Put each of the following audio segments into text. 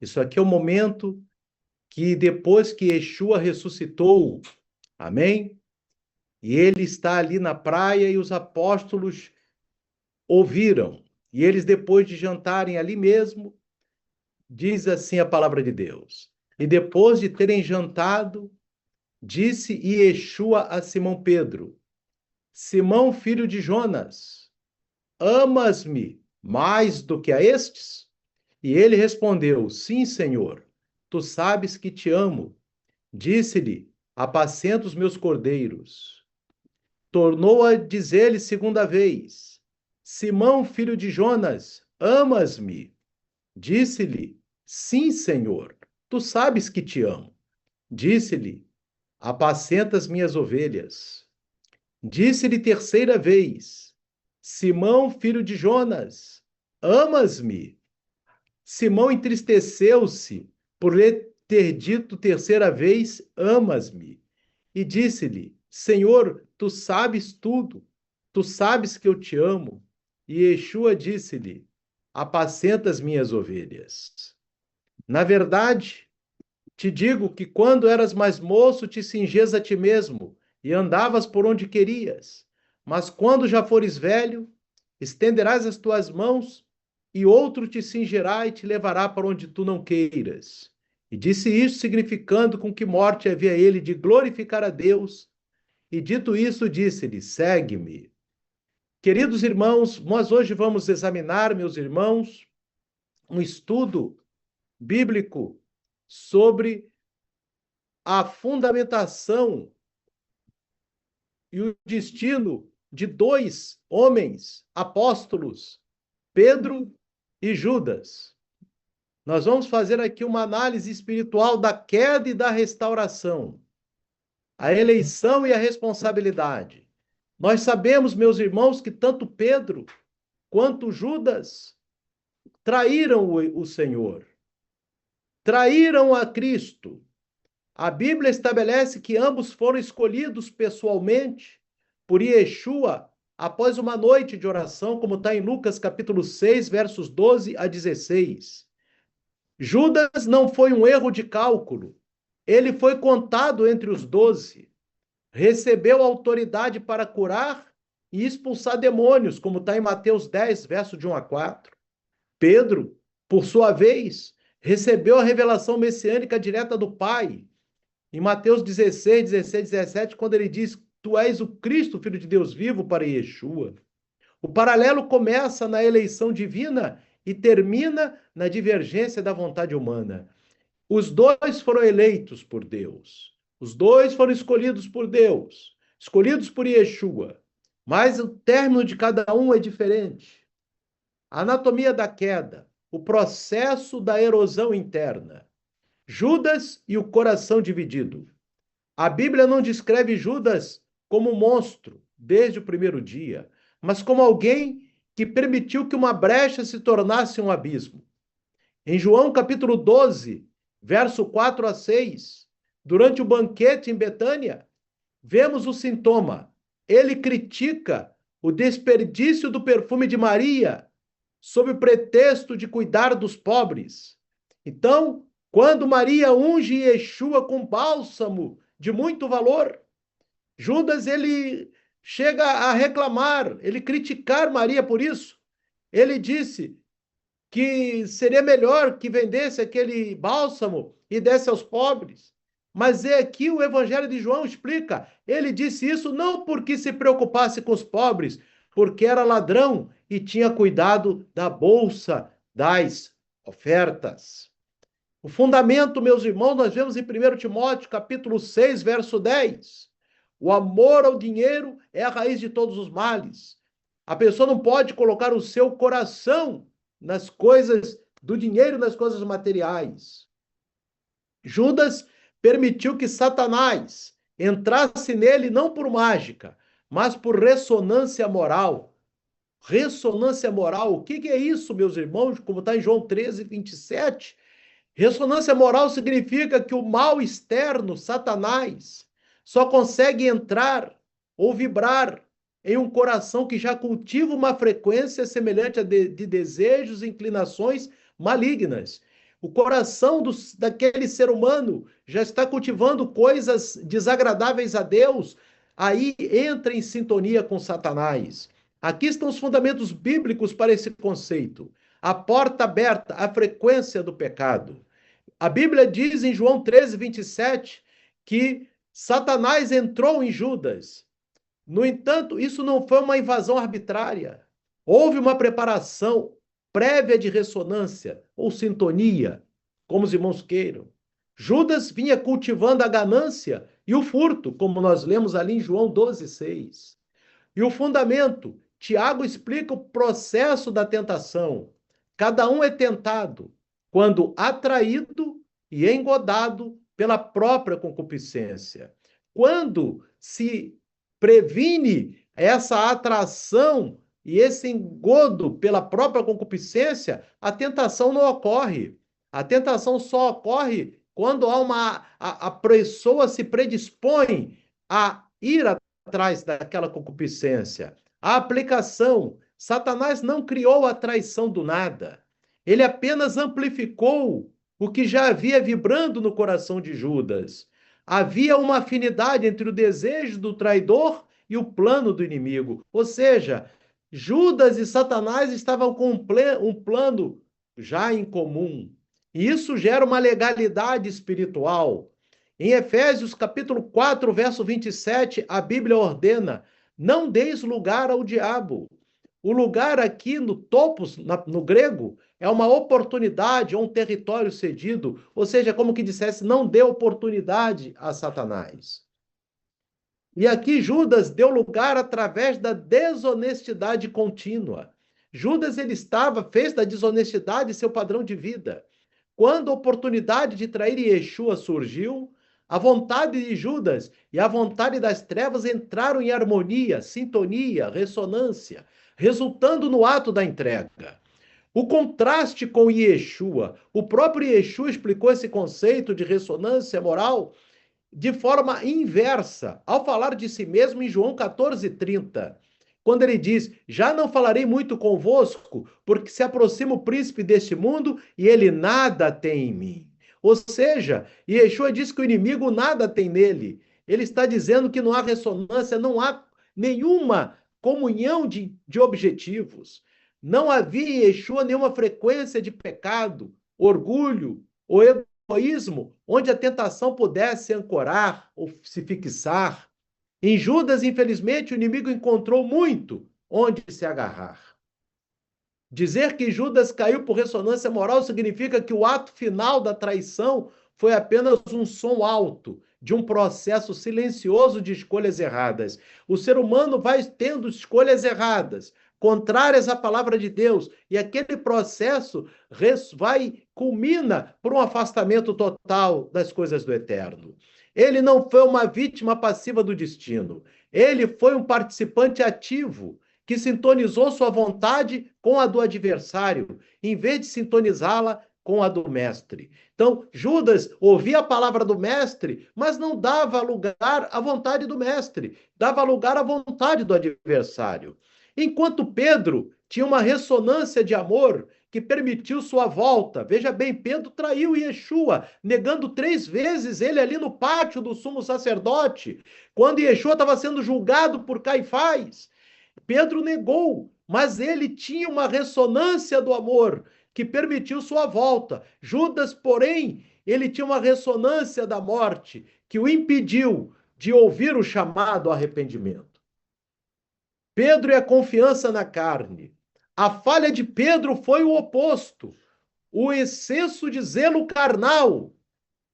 Isso aqui é o momento que depois que Yeshua ressuscitou, amém? E ele está ali na praia e os apóstolos ouviram. E eles, depois de jantarem ali mesmo, diz assim a palavra de Deus. E depois de terem jantado, disse Yeshua a Simão Pedro: Simão, filho de Jonas, amas-me mais do que a estes? E ele respondeu: Sim, Senhor, tu sabes que te amo. Disse-lhe: Apacenta os meus cordeiros. Tornou a dizer-lhe segunda vez: Simão, filho de Jonas, amas-me? Disse-lhe: Sim, Senhor, tu sabes que te amo. Disse-lhe: Apacenta as minhas ovelhas. Disse-lhe terceira vez: Simão, filho de Jonas, amas-me? Simão entristeceu-se por lhe ter dito terceira vez: Amas-me? E disse-lhe: Senhor, tu sabes tudo, tu sabes que eu te amo. E Yeshua disse-lhe: Apacenta as minhas ovelhas. Na verdade, te digo que quando eras mais moço, te cingias a ti mesmo e andavas por onde querias. Mas quando já fores velho, estenderás as tuas mãos e outro te cingirá e te levará para onde tu não queiras. E disse isso, significando com que morte havia ele de glorificar a Deus. E dito isso, disse-lhe: Segue-me. Queridos irmãos, nós hoje vamos examinar, meus irmãos, um estudo bíblico sobre a fundamentação e o destino de dois homens apóstolos, Pedro e Judas. Nós vamos fazer aqui uma análise espiritual da queda e da restauração, a eleição e a responsabilidade. Nós sabemos, meus irmãos, que tanto Pedro quanto Judas traíram o Senhor, traíram a Cristo. A Bíblia estabelece que ambos foram escolhidos pessoalmente por Yeshua após uma noite de oração, como está em Lucas capítulo 6, versos 12 a 16. Judas não foi um erro de cálculo. Ele foi contado entre os 12. Recebeu autoridade para curar e expulsar demônios, como está em Mateus 10, verso de 1 a 4. Pedro, por sua vez, recebeu a revelação messiânica direta do Pai. Em Mateus 16, 16, 17, quando ele diz: Tu és o Cristo, Filho de Deus vivo, para Yeshua. O paralelo começa na eleição divina e termina na divergência da vontade humana. Os dois foram eleitos por Deus. Os dois foram escolhidos por Deus, escolhidos por Yeshua. Mas o término de cada um é diferente. A anatomia da queda, o processo da erosão interna. Judas e o coração dividido. A Bíblia não descreve Judas como um monstro desde o primeiro dia, mas como alguém que permitiu que uma brecha se tornasse um abismo. Em João capítulo 12, verso 4 a 6, durante o banquete em Betânia, vemos o sintoma. Ele critica o desperdício do perfume de Maria, sob o pretexto de cuidar dos pobres. Então, quando Maria unge Yeshua com bálsamo de muito valor, Judas ele chega a reclamar, ele criticar Maria por isso. Ele disse que seria melhor que vendesse aquele bálsamo e desse aos pobres. Mas é aqui o Evangelho de João explica. Ele disse isso não porque se preocupasse com os pobres, porque era ladrão e tinha cuidado da bolsa das ofertas. O fundamento, meus irmãos, nós vemos em 1 Timóteo, capítulo 6, verso 10. O amor ao dinheiro é a raiz de todos os males. A pessoa não pode colocar o seu coração nas coisas do dinheiro, nas coisas materiais. Judas permitiu que Satanás entrasse nele não por mágica, mas por ressonância moral. Ressonância moral, o que é isso, meus irmãos? Como está em João 13, 27. Ressonância moral significa que o mal externo, Satanás, só consegue entrar ou vibrar em um coração que já cultiva uma frequência semelhante a de desejos e inclinações malignas. o coração daquele ser humano já está cultivando coisas desagradáveis a Deus, aí entra em sintonia com Satanás. Aqui estão os fundamentos bíblicos para esse conceito. A porta aberta, a frequência do pecado. A Bíblia diz em João 13:27, que Satanás entrou em Judas. No entanto, isso não foi uma invasão arbitrária. Houve uma preparação prévia de ressonância ou sintonia, como os irmãos queiram. Judas vinha cultivando a ganância e o furto, como nós lemos ali em João 12:6. E o fundamento, Tiago explica o processo da tentação. Cada um é tentado quando atraído e engodado pela própria concupiscência. Quando se previne essa atração e esse engodo pela própria concupiscência, a tentação não ocorre. A tentação só ocorre quando a pessoa se predispõe a ir atrás daquela concupiscência. A aplicação. Satanás não criou a traição do nada. Ele apenas amplificou o que já havia vibrando no coração de Judas. Havia uma afinidade entre o desejo do traidor e o plano do inimigo. Ou seja, Judas e Satanás estavam com um plano já em comum. E isso gera uma legalidade espiritual. Em Efésios capítulo 4, verso 27, a Bíblia ordena: não deis lugar ao diabo. O lugar aqui no topos, no grego, é uma oportunidade ou um território cedido, ou seja, como que dissesse, não dê oportunidade a Satanás. E aqui Judas deu lugar através da desonestidade contínua. Judas fez da desonestidade seu padrão de vida. Quando a oportunidade de trair Yeshua surgiu, a vontade de Judas e a vontade das trevas entraram em harmonia, sintonia, ressonância, resultando no ato da entrega. O contraste com Yeshua, o próprio Yeshua explicou esse conceito de ressonância moral de forma inversa, ao falar de si mesmo em João 14:30, quando ele diz: já não falarei muito convosco, porque se aproxima o príncipe deste mundo e ele nada tem em mim. Ou seja, Yeshua diz que o inimigo nada tem nele. Ele está dizendo que não há ressonância, não há nenhuma comunhão de objetivos. Não havia em Yeshua nenhuma frequência de pecado, orgulho ou egoísmo, onde a tentação pudesse ancorar ou se fixar. Em Judas, infelizmente, o inimigo encontrou muito onde se agarrar. Dizer que Judas caiu por ressonância moral significa que o ato final da traição foi apenas um som alto de um processo silencioso de escolhas erradas. O ser humano vai tendo escolhas erradas, contrárias à palavra de Deus, e aquele processo culmina por um afastamento total das coisas do eterno. Ele não foi uma vítima passiva do destino. Ele foi um participante ativo que sintonizou sua vontade com a do adversário, em vez de sintonizá-la com a do mestre. Então, Judas ouvia a palavra do mestre, mas não dava lugar à vontade do mestre, dava lugar à vontade do adversário. Enquanto Pedro tinha uma ressonância de amor que permitiu sua volta. Veja bem, Pedro traiu Yeshua, negando 3 vezes ele ali no pátio do sumo sacerdote, quando Yeshua estava sendo julgado por Caifás. Pedro negou, mas ele tinha uma ressonância do amor que permitiu sua volta. Judas, porém, ele tinha uma ressonância da morte que o impediu de ouvir o chamado ao arrependimento. Pedro é a confiança na carne. A falha de Pedro foi o oposto, o excesso de zelo carnal.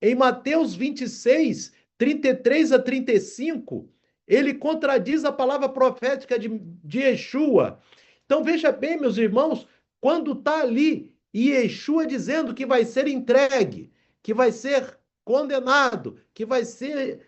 Em Mateus 26, 33 a 35, ele contradiz a palavra profética de Yeshua. Então veja bem, meus irmãos, quando está ali Yeshua dizendo que vai ser entregue, que vai ser condenado, que vai ser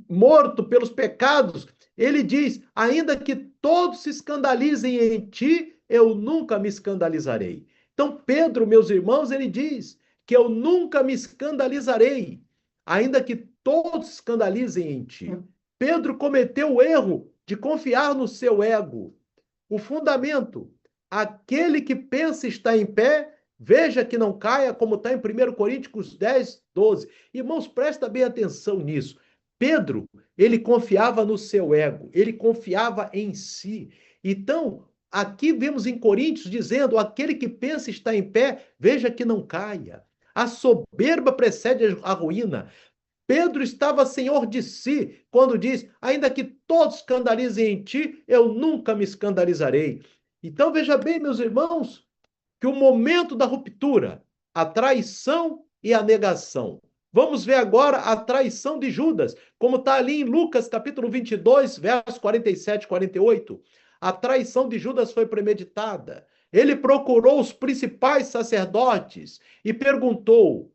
morto pelos pecados, ele diz: ainda que todos se escandalizem em ti, eu nunca me escandalizarei. Então Pedro, meus irmãos, ele diz que eu nunca me escandalizarei, ainda que todos se escandalizem em ti. Pedro cometeu o erro de confiar no seu ego. O fundamento: aquele que pensa estar em pé, Veja que não caia, como está em 1 Coríntios 10, 12. Irmãos, presta bem atenção nisso. Pedro, ele confiava no seu ego, ele confiava em si. Então, aqui vemos em Coríntios dizendo: aquele que pensa estar em pé, veja que não caia. A soberba precede a ruína. Pedro estava senhor de si quando diz: ainda que todos escandalizem em ti, eu nunca me escandalizarei. Então, veja bem, meus irmãos, que o momento da ruptura, a traição e a negação. Vamos ver agora a traição de Judas, como está ali em Lucas capítulo 22, versos 47 e 48. A traição de Judas foi premeditada. Ele procurou os principais sacerdotes e perguntou: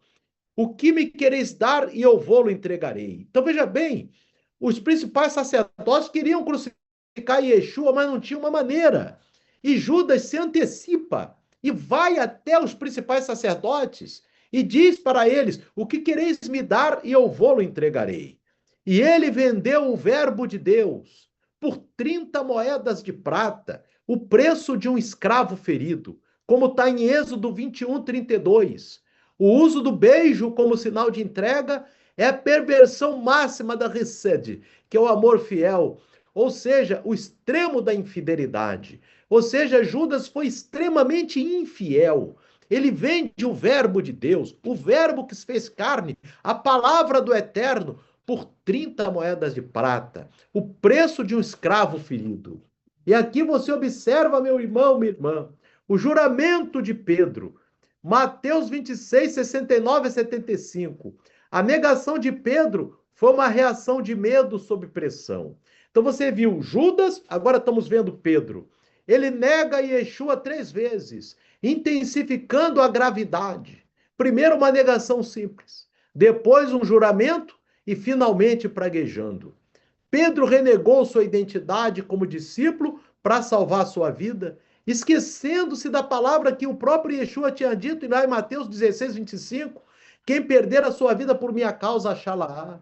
o que me quereis dar e eu vou-lo entregarei. Então veja bem, os principais sacerdotes queriam crucificar Yeshua, mas não tinha uma maneira. E Judas se antecipa e vai até os principais sacerdotes e diz para eles: o que quereis me dar e eu vou-lo entregarei. E ele vendeu o verbo de Deus por 30 moedas de prata, o preço de um escravo ferido, como está em Êxodo 21, 32. O uso do beijo como sinal de entrega é a perversão máxima da Hesed, que é o amor fiel, ou seja, o extremo da infidelidade. Ou seja, Judas foi extremamente infiel. Ele vende o verbo de Deus, o verbo que se fez carne, a palavra do Eterno, por 30 moedas de prata, o preço de um escravo ferido. E aqui você observa, meu irmão, minha irmã, o juramento de Pedro. Mateus 26, 69 a 75. A negação de Pedro foi uma reação de medo sob pressão. Então você viu Judas, agora estamos vendo Pedro. Ele nega Yeshua 3 vezes, intensificando a gravidade. Primeiro uma negação simples, depois um juramento e finalmente praguejando. Pedro renegou sua identidade como discípulo para salvar sua vida, esquecendo-se da palavra que o próprio Yeshua tinha dito lá em Mateus 16, 25: quem perder a sua vida por minha causa, achá-la-á.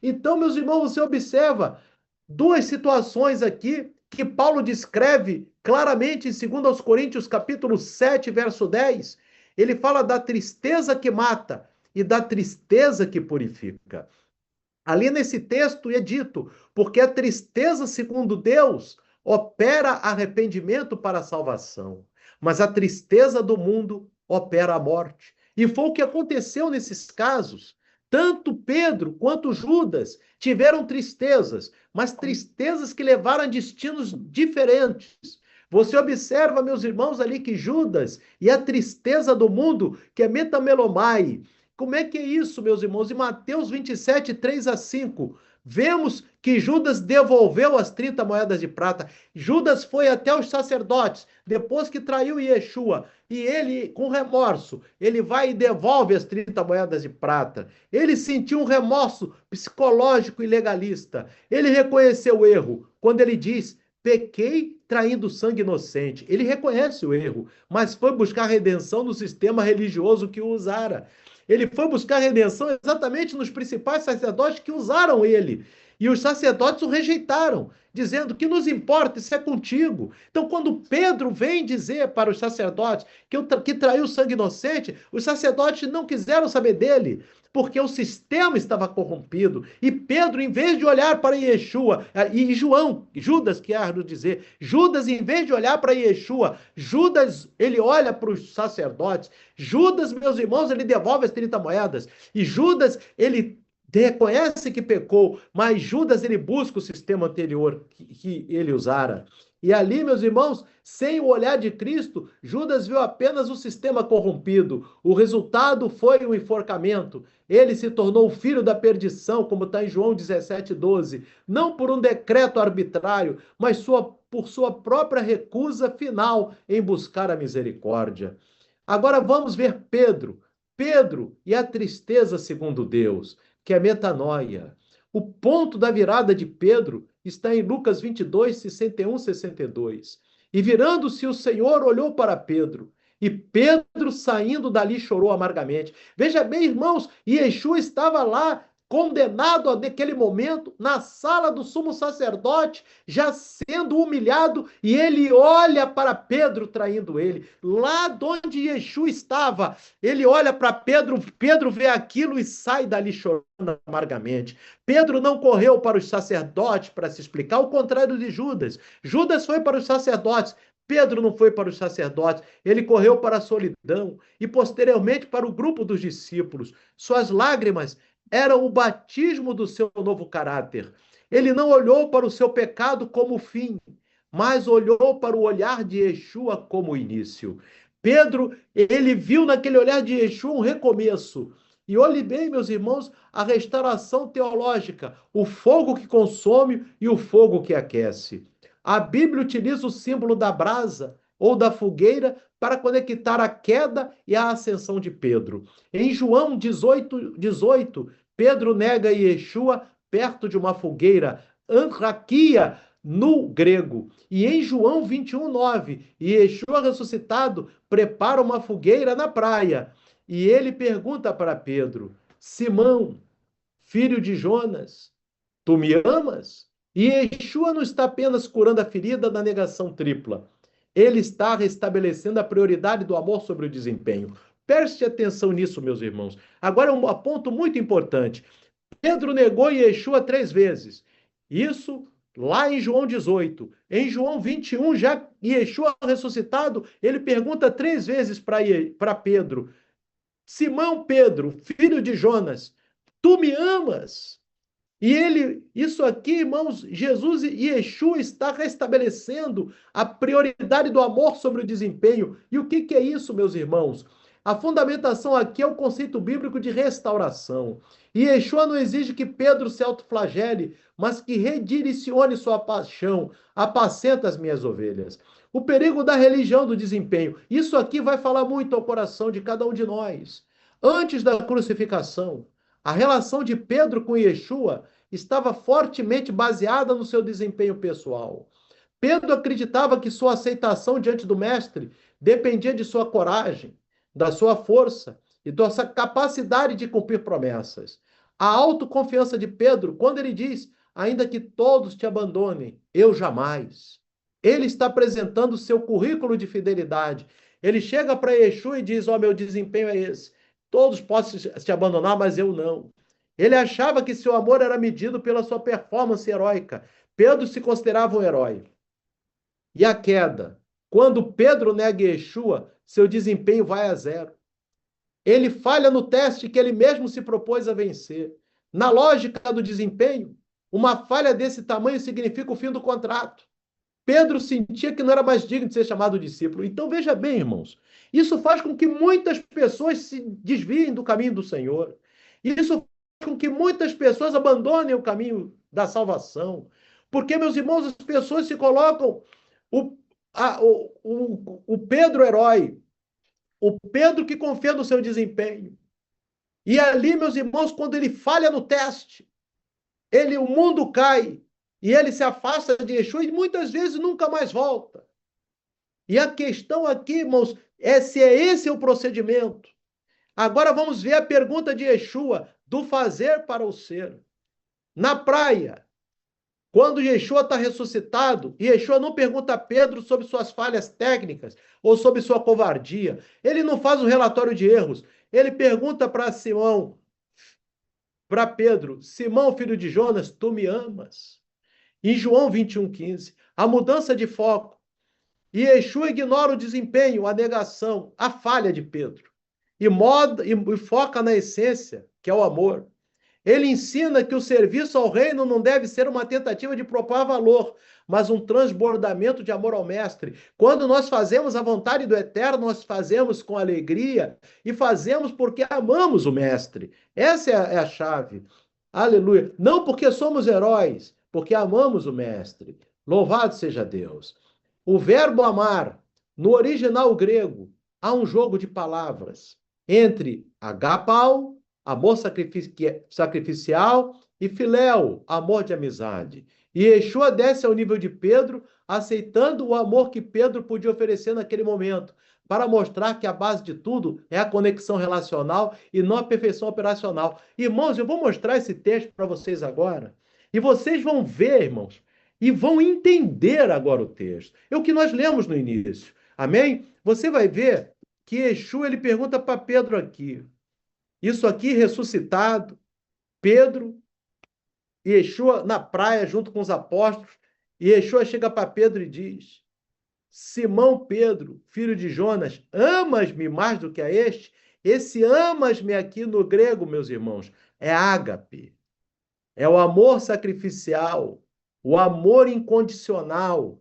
Então, meus irmãos, você observa duas situações aqui que Paulo descreve claramente em 2 Coríntios capítulo 7, verso 10. Ele fala da tristeza que mata e da tristeza que purifica. Ali nesse texto é dito: porque a tristeza, segundo Deus, opera arrependimento para a salvação, mas a tristeza do mundo opera a morte. E foi o que aconteceu nesses casos. Tanto Pedro quanto Judas tiveram tristezas, mas tristezas que levaram a destinos diferentes. Você observa, meus irmãos, ali que Judas e a tristeza do mundo, que é metamelomai. Como é que é isso, meus irmãos? Em Mateus 27, 3 a 5, vemos que Judas devolveu as 30 moedas de prata. Judas foi até os sacerdotes, depois que traiu Yeshua, e ele, com remorso, ele vai e devolve as 30 moedas de prata. Ele sentiu um remorso psicológico e legalista. Ele reconheceu o erro quando ele diz: pequei traindo sangue inocente. Ele reconhece o erro, mas foi buscar redenção no sistema religioso que o usara. Ele foi buscar redenção exatamente nos principais sacerdotes que usaram ele. E os sacerdotes o rejeitaram, dizendo: que nos importa, isso é contigo. Então, quando Pedro vem dizer para os sacerdotes que traiu sangue inocente, os sacerdotes não quiseram saber dele, porque o sistema estava corrompido. E Pedro, em vez de olhar para Yeshua, e Judas, quero dizer, Judas, em vez de olhar para Yeshua, Judas, ele olha para os sacerdotes. Judas, meus irmãos, ele devolve as 30 moedas. E Judas, ele reconhece que pecou, mas Judas, ele busca o sistema anterior que ele usara. E ali, meus irmãos, sem o olhar de Cristo, Judas viu apenas o sistema corrompido. O resultado foi o enforcamento. Ele se tornou filho da perdição, como está em João 17, 12. Não por um decreto arbitrário, mas por sua própria recusa final em buscar a misericórdia. Agora vamos ver Pedro. Pedro e a tristeza segundo Deus, que é metanoia. O ponto da virada de Pedro está em Lucas 22, 61, 62. E virando-se o Senhor, olhou para Pedro. E Pedro, saindo dali, chorou amargamente. Veja bem, irmãos, Yeshua estava lá condenado naquele momento, na sala do sumo sacerdote, já sendo humilhado, e ele olha para Pedro traindo ele. Lá de onde Yeshua estava, ele olha para Pedro, Pedro vê aquilo e sai dali chorando amargamente. Pedro não correu para os sacerdotes para se explicar, ao contrário de Judas. Judas foi para os sacerdotes. Pedro não foi para os sacerdotes, ele correu para a solidão e posteriormente para o grupo dos discípulos. Suas lágrimas eram o batismo do seu novo caráter. Ele não olhou para o seu pecado como fim, mas olhou para o olhar de Yeshua como início. Pedro, ele viu naquele olhar de Yeshua um recomeço. E olhe bem, meus irmãos, a restauração teológica, o fogo que consome e o fogo que aquece. A Bíblia utiliza o símbolo da brasa ou da fogueira para conectar a queda e a ascensão de Pedro. Em João 18, Pedro nega Yeshua perto de uma fogueira, anraquia no grego. E em João 21:9, Yeshua ressuscitado prepara uma fogueira na praia. E ele pergunta para Pedro: Simão, filho de Jonas, tu me amas? E Yeshua não está apenas curando a ferida da negação tripla. Ele está restabelecendo a prioridade do amor sobre o desempenho. Preste atenção nisso, meus irmãos. Agora, um ponto muito importante. Pedro negou Yeshua 3 vezes. Isso lá em João 18. Em João 21, já Yeshua ressuscitado, ele pergunta 3 vezes para Pedro: Simão Pedro, filho de Jonas, tu me amas? E isso aqui, irmãos, Jesus e Yeshua está restabelecendo a prioridade do amor sobre o desempenho. E o que é isso, meus irmãos? A fundamentação aqui é o conceito bíblico de restauração. E Yeshua não exige que Pedro se autoflagele, mas que redirecione sua paixão, apacenta as minhas ovelhas. O perigo da religião do desempenho. Isso aqui vai falar muito ao coração de cada um de nós. Antes da crucificação, a relação de Pedro com Yeshua estava fortemente baseada no seu desempenho pessoal. Pedro acreditava que sua aceitação diante do mestre dependia de sua coragem, da sua força e da sua capacidade de cumprir promessas. A autoconfiança de Pedro, quando ele diz: ainda que todos te abandonem, eu jamais. Ele está apresentando o seu currículo de fidelidade. Ele chega para Yeshua e diz: meu desempenho é esse. Todos possam te abandonar, mas eu não. Ele achava que seu amor era medido pela sua performance heróica. Pedro se considerava um herói. E a queda? Quando Pedro nega Yeshua, seu desempenho vai a zero. Ele falha no teste que ele mesmo se propôs a vencer. Na lógica do desempenho, uma falha desse tamanho significa o fim do contrato. Pedro sentia que não era mais digno de ser chamado discípulo. Então veja bem, irmãos, isso faz com que muitas pessoas se desviem do caminho do Senhor. Isso faz com que muitas pessoas abandonem o caminho da salvação. Porque, meus irmãos, as pessoas se colocam o Pedro herói, o Pedro que confia no seu desempenho. E ali, meus irmãos, quando ele falha no teste, o mundo cai, e ele se afasta de Yeshua e muitas vezes nunca mais volta. E a questão aqui, irmãos, é se esse é o procedimento. Agora vamos ver a pergunta de Yeshua, do fazer para o ser. Na praia, quando Yeshua está ressuscitado, Yeshua não pergunta a Pedro sobre suas falhas técnicas ou sobre sua covardia. Ele não faz um relatório de erros. Ele pergunta para Simão, para Pedro: Simão, filho de Jonas, tu me amas? Em João 21:15, a mudança de foco. E Yeshua ignora o desempenho, a negação, a falha de Pedro. E foca na essência, que é o amor. Ele ensina que o serviço ao reino não deve ser uma tentativa de propor valor, mas um transbordamento de amor ao mestre. Quando nós fazemos a vontade do eterno, nós fazemos com alegria e fazemos porque amamos o mestre. Essa é a chave. Aleluia. Não porque somos heróis, porque amamos o mestre. Louvado seja Deus. O verbo amar, no original grego, há um jogo de palavras entre agapau, amor sacrificial, e filéu, amor de amizade. E Yeshua desce ao nível de Pedro, aceitando o amor que Pedro podia oferecer naquele momento, para mostrar que a base de tudo é a conexão relacional e não a perfeição operacional. Irmãos, eu vou mostrar esse texto para vocês agora, e vocês vão ver, irmãos, e vão entender agora o texto. É o que nós lemos no início. Amém? Você vai ver que Yeshua, ele pergunta para Pedro aqui. Isso aqui ressuscitado, Pedro e Yeshua na praia junto com os apóstolos, e Yeshua chega para Pedro e diz: Simão Pedro, filho de Jonas, amas-me mais do que a este? Esse amas-me aqui no grego, meus irmãos, é ágape, é o amor sacrificial, o amor incondicional.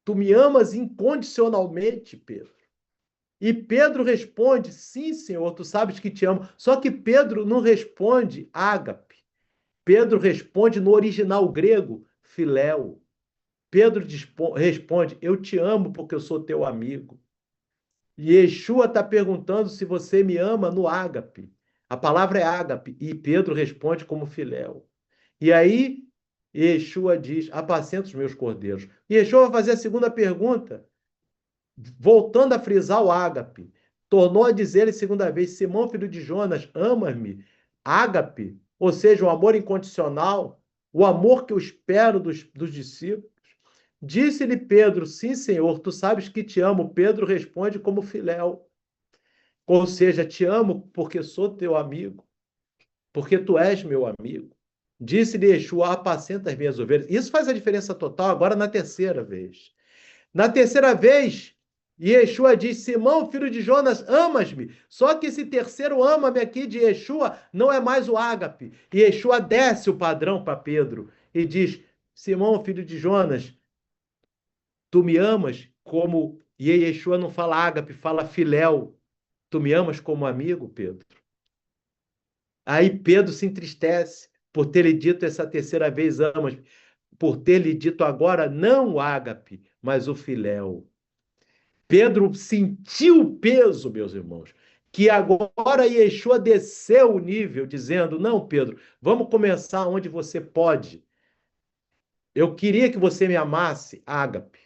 Tu me amas incondicionalmente, Pedro. E Pedro responde: sim, Senhor, tu sabes que te amo. Só que Pedro não responde ágape. Pedro responde no original grego, filéu. Pedro responde: eu te amo porque eu sou teu amigo. E Yeshua está perguntando se você me ama no ágape. A palavra é ágape. E Pedro responde como filéu. E aí, Yeshua diz: apacenta os meus cordeiros. E Yeshua vai fazer a segunda pergunta, voltando a frisar o ágape. Tornou a dizer-lhe segunda vez: Simão, filho de Jonas, amas-me? Ágape, ou seja, o amor incondicional, o amor que eu espero dos discípulos. Disse-lhe Pedro: sim, Senhor, tu sabes que te amo. Pedro responde como filéu. Ou seja, te amo porque sou teu amigo, porque tu és meu amigo. Disse-lhe Yeshua: apacenta as minhas ovelhas. Isso faz a diferença total agora na terceira vez. Na terceira vez, Yeshua diz: Simão, filho de Jonas, amas-me? Só que esse terceiro ama-me aqui de Yeshua não é mais o ágape. E Yeshua desce o padrão para Pedro e diz: Simão, filho de Jonas, tu me amas como... E Yeshua não fala ágape, fala filéu. Tu me amas como amigo, Pedro? Aí Pedro se entristece por ter lhe dito essa terceira vez amas, por ter lhe dito agora não o ágape, mas o filéu. Pedro sentiu o peso, meus irmãos, que agora Yeshua desceu o nível, dizendo: não, Pedro, vamos começar onde você pode. Eu queria que você me amasse, ágape,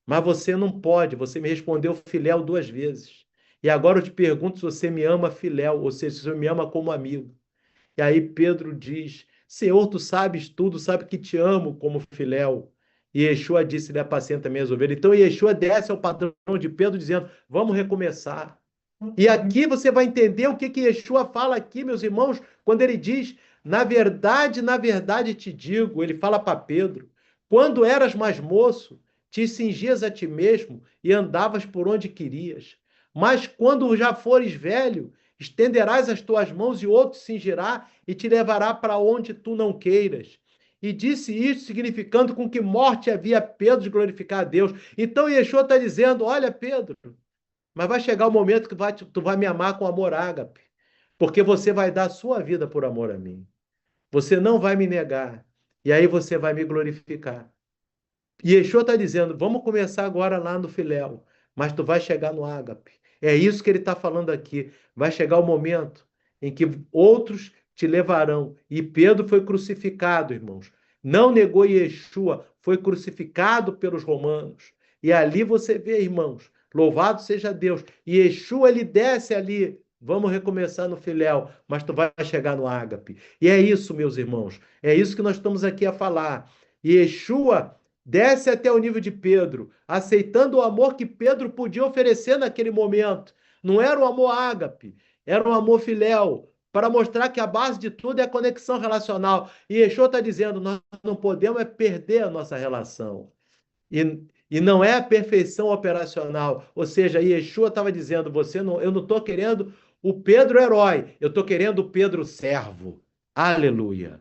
mas você não pode, você me respondeu filéu 2 vezes. E agora eu te pergunto se você me ama filéu, ou seja, se você me ama como amigo. E aí Pedro diz: Senhor, tu sabes tudo, sabe que te amo como filéu. E Yeshua disse: Ele apacenta minhas ovelhas. Então Yeshua desce ao padrão de Pedro, dizendo: vamos recomeçar. E aqui você vai entender o que Yeshua fala aqui, meus irmãos, quando ele diz: na verdade te digo, ele fala para Pedro, quando eras mais moço, te cingias a ti mesmo e andavas por onde querias. Mas quando já fores velho, estenderás as tuas mãos e outro cingirá e te levará para onde tu não queiras. E disse isso, significando com que morte havia Pedro de glorificar a Deus. Então Yeshua está dizendo: olha, Pedro, mas vai chegar o momento que tu vai me amar com amor ágape, porque você vai dar a sua vida por amor a mim. Você não vai me negar, e aí você vai me glorificar. E Yeshua está dizendo: vamos começar agora lá no filéu, mas tu vai chegar no ágape. É isso que ele está falando aqui. Vai chegar o momento em que outros te levarão. E Pedro foi crucificado, irmãos. Não negou Yeshua, foi crucificado pelos romanos. E ali você vê, irmãos, louvado seja Deus. E Yeshua, ele desce ali. Vamos recomeçar no filéu, mas tu vai chegar no ágape. E é isso, meus irmãos. É isso que nós estamos aqui a falar. E Yeshua desce até o nível de Pedro, aceitando o amor que Pedro podia oferecer naquele momento. Não era um amor ágape, era um amor filéu, para mostrar que a base de tudo é a conexão relacional. E Yeshua está dizendo: nós não podemos perder a nossa relação. E não é a perfeição operacional. Ou seja, Yeshua estava dizendo: eu não estou querendo o Pedro herói, eu estou querendo o Pedro servo. Aleluia.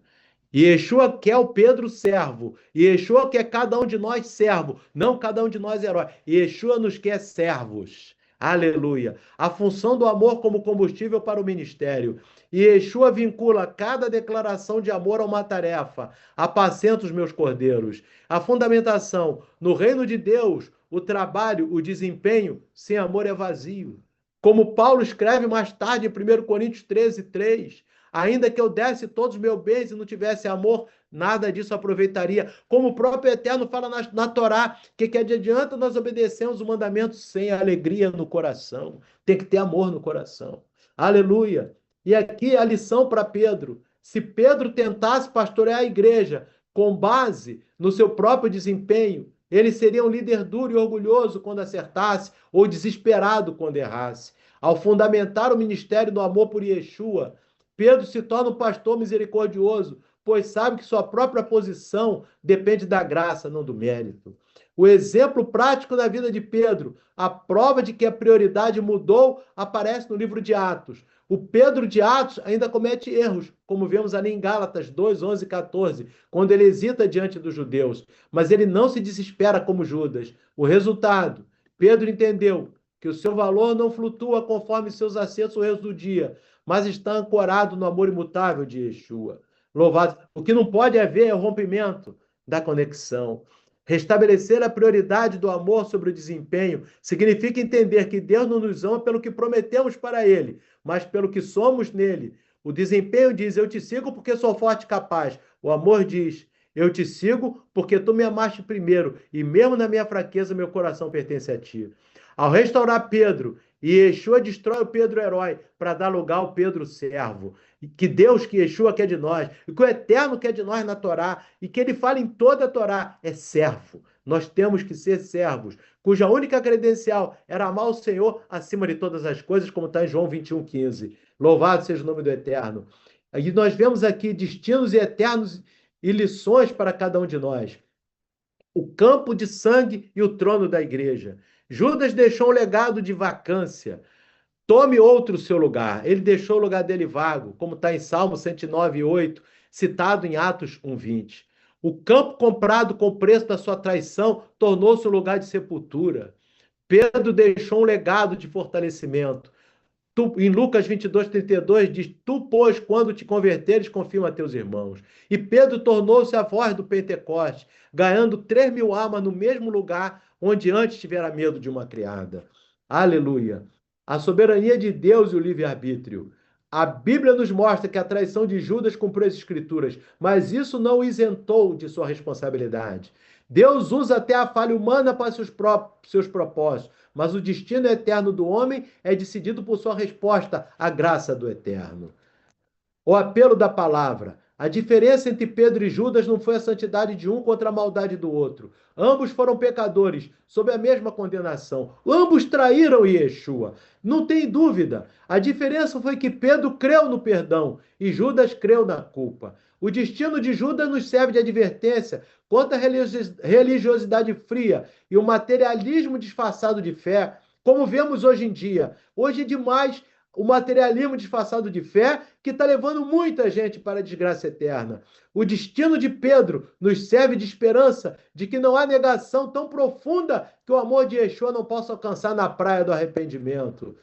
E Yeshua quer o Pedro servo. E Yeshua quer cada um de nós servo, não cada um de nós herói. E Yeshua nos quer servos. Aleluia. A função do amor como combustível para o ministério. E Yeshua vincula cada declaração de amor a uma tarefa. Apacenta os meus cordeiros. A fundamentação: no reino de Deus, o trabalho, o desempenho, sem amor é vazio. Como Paulo escreve mais tarde em 1 Coríntios 13:3. Ainda que eu desse todos os meus bens e não tivesse amor, nada disso aproveitaria. Como o próprio Eterno fala na Torá, que adianta nós obedecermos o mandamento sem alegria no coração. Tem que ter amor no coração. Aleluia. E aqui a lição para Pedro. Se Pedro tentasse pastorear a igreja com base no seu próprio desempenho, ele seria um líder duro e orgulhoso quando acertasse, ou desesperado quando errasse. Ao fundamentar o ministério do amor por Yeshua, Pedro se torna um pastor misericordioso, pois sabe que sua própria posição depende da graça, não do mérito. O exemplo prático da vida de Pedro, a prova de que a prioridade mudou, aparece no livro de Atos. O Pedro de Atos ainda comete erros, como vemos ali em Gálatas 2, 11 e 14, quando ele hesita diante dos judeus. Mas ele não se desespera como Judas. O resultado, Pedro entendeu que o seu valor não flutua conforme seus acertos ou erros do dia, mas está ancorado no amor imutável de Yeshua. Louvado. O que não pode haver é o rompimento da conexão. Restabelecer a prioridade do amor sobre o desempenho significa entender que Deus não nos ama pelo que prometemos para Ele, mas pelo que somos nele. O desempenho diz, eu te sigo porque sou forte e capaz. O amor diz, eu te sigo porque tu me amaste primeiro, e mesmo na minha fraqueza, meu coração pertence a ti. Ao restaurar Pedro, Yeshua destrói o Pedro herói para dar lugar ao Pedro servo. Que Deus, que Yeshua quer de nós, e que o Eterno quer de nós na Torá, e que ele fala em toda a Torá, é servo. Nós temos que ser servos, cuja única credencial era amar o Senhor acima de todas as coisas, como está em João 21,15. Louvado seja o nome do Eterno. E nós vemos aqui destinos eternos e lições para cada um de nós. O campo de sangue e o trono da igreja. Judas deixou um legado de vacância. Tome outro seu lugar. Ele deixou o lugar dele vago, como está em Salmo 109:8, citado em Atos 1:20. O campo comprado com o preço da sua traição tornou-se um lugar de sepultura. Pedro deixou um legado de fortalecimento. Em Lucas 22:32 diz, tu, pois, quando te converteres, confirma a teus irmãos. E Pedro tornou-se a voz do Pentecoste, ganhando 3.000 almas no mesmo lugar onde antes tivera medo de uma criada. Aleluia. A soberania de Deus e o livre-arbítrio. A Bíblia nos mostra que a traição de Judas cumpriu as Escrituras, mas isso não o isentou de sua responsabilidade. Deus usa até a falha humana para seus propósitos, mas o destino eterno do homem é decidido por sua resposta à graça do Eterno. O apelo da palavra. A diferença entre Pedro e Judas não foi a santidade de um contra a maldade do outro. Ambos foram pecadores, sob a mesma condenação. Ambos traíram Yeshua. Não tem dúvida. A diferença foi que Pedro creu no perdão e Judas creu na culpa. O destino de Judas nos serve de advertência contra a religiosidade fria e o materialismo disfarçado de fé, como vemos hoje em dia. Hoje é demais o materialismo disfarçado de fé que está levando muita gente para a desgraça eterna. O destino de Pedro nos serve de esperança de que não há negação tão profunda que o amor de Yeshua não possa alcançar na praia do arrependimento.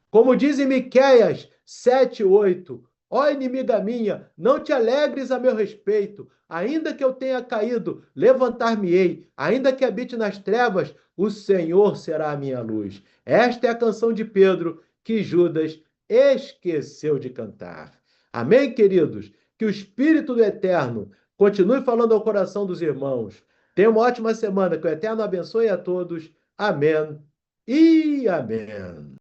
Como diz em Miqueias 7:8, ó inimiga minha, não te alegres a meu respeito, ainda que eu tenha caído, levantar-me-ei, ainda que habite nas trevas, o Senhor será a minha luz. Esta é a canção de Pedro que Judas esqueceu de cantar. Amém, queridos? Que o Espírito do Eterno continue falando ao coração dos irmãos. Tenha uma ótima semana, que o Eterno abençoe a todos. Amém e amém.